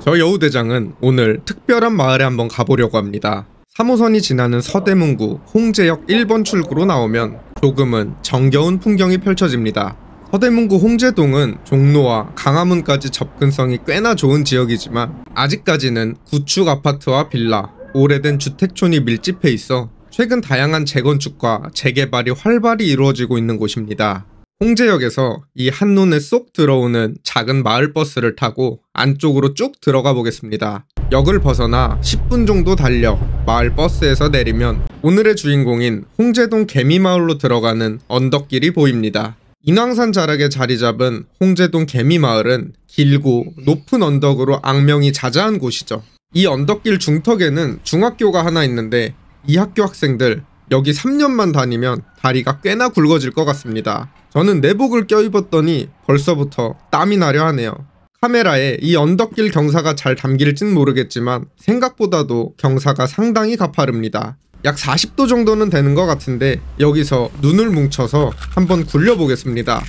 저 여우대장은 오늘 특별한 마을에 한번 가보려고 합니다. 3호선이 지나는 서대문구 홍제역 1번 출구로 나오면 조금은 정겨운 풍경이 펼쳐집니다. 서대문구 홍제동은 종로와 강화문까지 접근성이 꽤나 좋은 지역이지만 아직까지는 구축 아파트와 빌라, 오래된 주택촌이 밀집해 있어 최근 다양한 재건축과 재개발이 활발히 이루어지고 있는 곳입니다. 홍제역에서 이 한눈에 쏙 들어오는 작은 마을버스를 타고 안쪽으로 쭉 들어가 보겠습니다. 역을 벗어나 10분 정도 달려 마을버스에서 내리면 오늘의 주인공인 홍제동 개미마을로 들어가는 언덕길이 보입니다. 인왕산 자락에 자리잡은 홍제동 개미마을은 길고 높은 언덕으로 악명이 자자한 곳이죠. 이 언덕길 중턱에는 중학교가 하나 있는데 이 학교 학생들 여기 3년만 다니면 다리가 꽤나 굵어질 것 같습니다. 저는 내복을 껴입었더니 벌써부터 땀이 나려 하네요. 카메라에 이 언덕길 경사가 잘 담길진 모르겠지만 생각보다도 경사가 상당히 가파릅니다. 약 40도 정도는 되는 것 같은데 여기서 눈을 뭉쳐서 한번 굴려보겠습니다.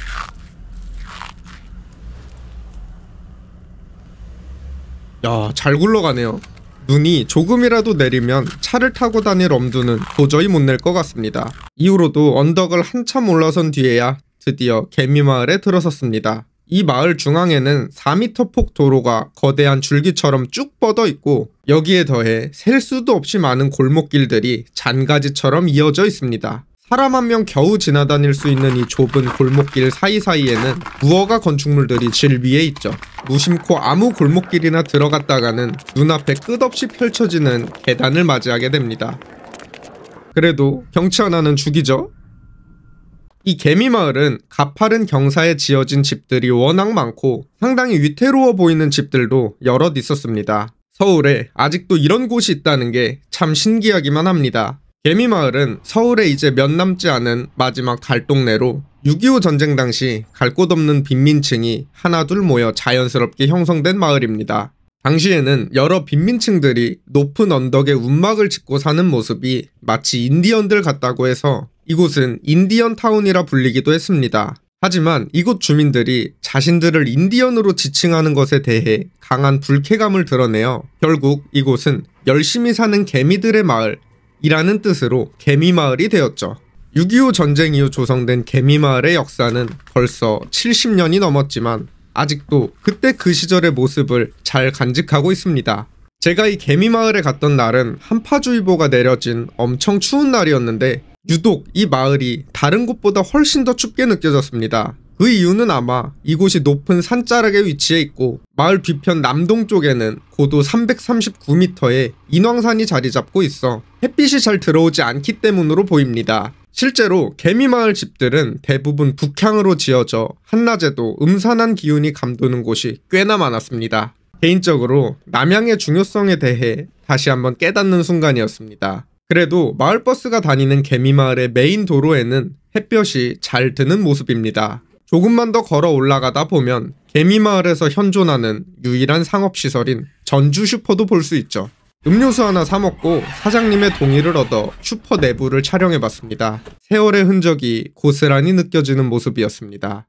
야, 잘 굴러가네요. 눈이 조금이라도 내리면 차를 타고 다닐 엄두는 도저히 못 낼 것 같습니다. 이후로도 언덕을 한참 올라선 뒤에야 드디어 개미마을에 들어섰습니다. 이 마을 중앙에는 4m 폭 도로가 거대한 줄기처럼 쭉 뻗어 있고 여기에 더해 셀 수도 없이 많은 골목길들이 잔가지처럼 이어져 있습니다. 사람 한 명 겨우 지나다닐 수 있는 이 좁은 골목길 사이사이에는 무허가 건축물들이 질 위에 있죠. 무심코 아무 골목길이나 들어갔다가는 눈앞에 끝없이 펼쳐지는 계단을 맞이하게 됩니다. 그래도 경치 하나는 죽이죠. 이 개미마을은 가파른 경사에 지어진 집들이 워낙 많고 상당히 위태로워 보이는 집들도 여럿 있었습니다. 서울에 아직도 이런 곳이 있다는 게 참 신기하기만 합니다. 개미마을은 서울에 이제 몇 남지 않은 마지막 달동네로 6.25 전쟁 당시 갈 곳 없는 빈민층이 하나둘 모여 자연스럽게 형성된 마을입니다. 당시에는 여러 빈민층들이 높은 언덕에 움막을 짓고 사는 모습이 마치 인디언들 같다고 해서 이곳은 인디언 타운이라 불리기도 했습니다. 하지만 이곳 주민들이 자신들을 인디언으로 지칭하는 것에 대해 강한 불쾌감을 드러내어 결국 이곳은 열심히 사는 개미들의 마을이라는 뜻으로 개미마을이 되었죠. 6.25 전쟁 이후 조성된 개미마을의 역사는 벌써 70년이 넘었지만 아직도 그때 그 시절의 모습을 잘 간직하고 있습니다. 제가 이 개미마을에 갔던 날은 한파주의보가 내려진 엄청 추운 날이었는데 유독 이 마을이 다른 곳보다 훨씬 더 춥게 느껴졌습니다. 그 이유는 아마 이곳이 높은 산자락에 위치해 있고 마을 뒤편 남동쪽에는 고도 339m의 인왕산이 자리 잡고 있어 햇빛이 잘 들어오지 않기 때문으로 보입니다. 실제로 개미마을 집들은 대부분 북향으로 지어져 한낮에도 음산한 기운이 감도는 곳이 꽤나 많았습니다. 개인적으로 남향의 중요성에 대해 다시 한번 깨닫는 순간이었습니다. 그래도 마을버스가 다니는 개미마을의 메인 도로에는 햇볕이 잘 드는 모습입니다. 조금만 더 걸어 올라가다 보면 개미마을에서 현존하는 유일한 상업시설인 전주 슈퍼도 볼 수 있죠. 음료수 하나 사먹고 사장님의 동의를 얻어 슈퍼 내부를 촬영해봤습니다. 세월의 흔적이 고스란히 느껴지는 모습이었습니다.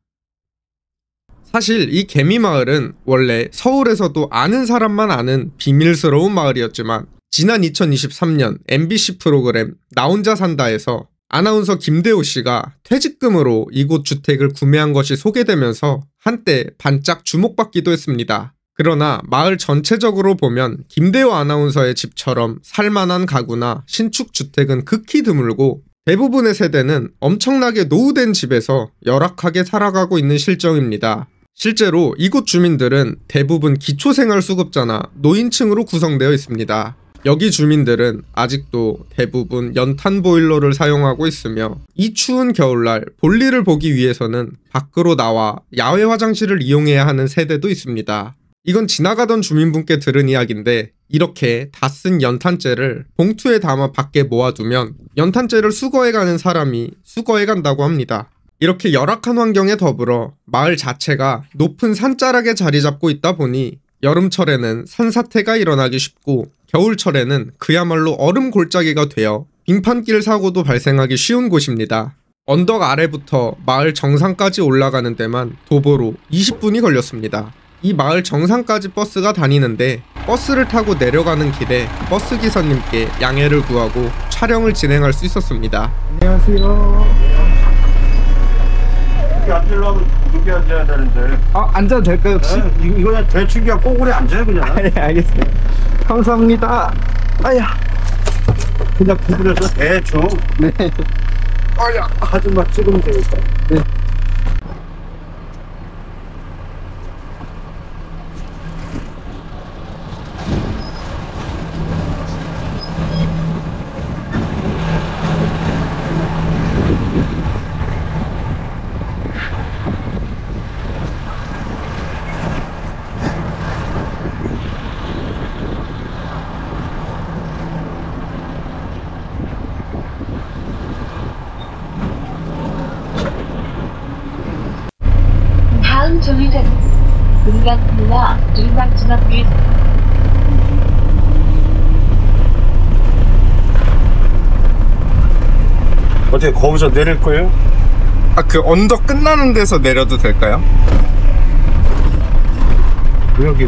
사실 이 개미마을은 원래 서울에서도 아는 사람만 아는 비밀스러운 마을이었지만 지난 2023년 MBC 프로그램 나 혼자 산다에서 아나운서 김대호 씨가 퇴직금으로 이곳 주택을 구매한 것이 소개되면서 한때 반짝 주목받기도 했습니다. 그러나 마을 전체적으로 보면 김대호 아나운서의 집처럼 살만한 가구나 신축 주택은 극히 드물고 대부분의 세대는 엄청나게 노후된 집에서 열악하게 살아가고 있는 실정입니다. 실제로 이곳 주민들은 대부분 기초생활수급자나 노인층으로 구성되어 있습니다. 여기 주민들은 아직도 대부분 연탄 보일러를 사용하고 있으며 이 추운 겨울날 볼일을 보기 위해서는 밖으로 나와 야외 화장실을 이용해야 하는 세대도 있습니다. 이건 지나가던 주민분께 들은 이야기인데 이렇게 다 쓴 연탄재를 봉투에 담아 밖에 모아두면 연탄재를 수거해가는 사람이 수거해간다고 합니다. 이렇게 열악한 환경에 더불어 마을 자체가 높은 산자락에 자리 잡고 있다 보니 여름철에는 산사태가 일어나기 쉽고 겨울철에는 그야말로 얼음 골짜기가 되어 빙판길 사고도 발생하기 쉬운 곳입니다. 언덕 아래부터 마을 정상까지 올라가는 데만 도보로 20분이 걸렸습니다. 이 마을 정상까지 버스가 다니는데 버스를 타고 내려가는 길에 버스 기사님께 양해를 구하고 촬영을 진행할 수 있었습니다. 안녕하세요. 여기 앉으려면 여기 앉아야 되는데. 앉아도 될까요 혹시? 이거 그냥 대충 그냥 꼬골에 앉아요 그냥. 네, 알겠습니다. 감사합니다. 아야. 그냥 구부려서 대충. 네. 아야 하지만 찍으면 되니까. 네. 다음 조류는 금강로와 일반중학교 어떻게 거기서 내릴 거예요? 그 언덕 끝나는 데서 내려도 될까요? 여기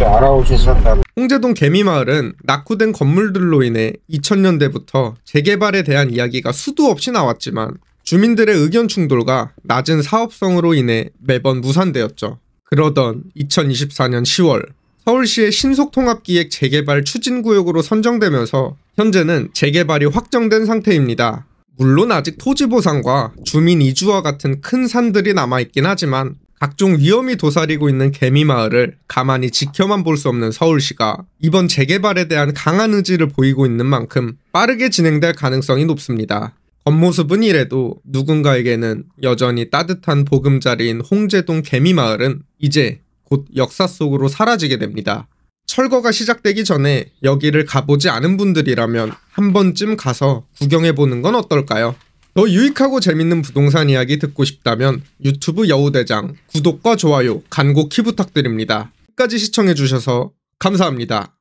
알아오셔서 산다. 홍제동 개미마을은 낙후된 건물들로 인해 2000년대부터 재개발에 대한 이야기가 수도 없이 나왔지만 주민들의 의견 충돌과 낮은 사업성으로 인해 매번 무산되었죠. 그러던 2024년 10월 서울시의 신속통합기획 재개발 추진구역으로 선정되면서 현재는 재개발이 확정된 상태입니다. 물론 아직 토지보상과 주민 이주와 같은 큰 산들이 남아있긴 하지만 각종 위험이 도사리고 있는 개미마을을 가만히 지켜만 볼 수 없는 서울시가 이번 재개발에 대한 강한 의지를 보이고 있는 만큼 빠르게 진행될 가능성이 높습니다. 겉모습은 이래도 누군가에게는 여전히 따뜻한 보금자리인 홍제동 개미마을은 이제 곧 역사 속으로 사라지게 됩니다. 철거가 시작되기 전에 여기를 가보지 않은 분들이라면 한 번쯤 가서 구경해보는 건 어떨까요? 더 유익하고 재밌는 부동산 이야기 듣고 싶다면 유튜브 여우대장 구독과 좋아요 간곡히 부탁드립니다. 끝까지 시청해주셔서 감사합니다.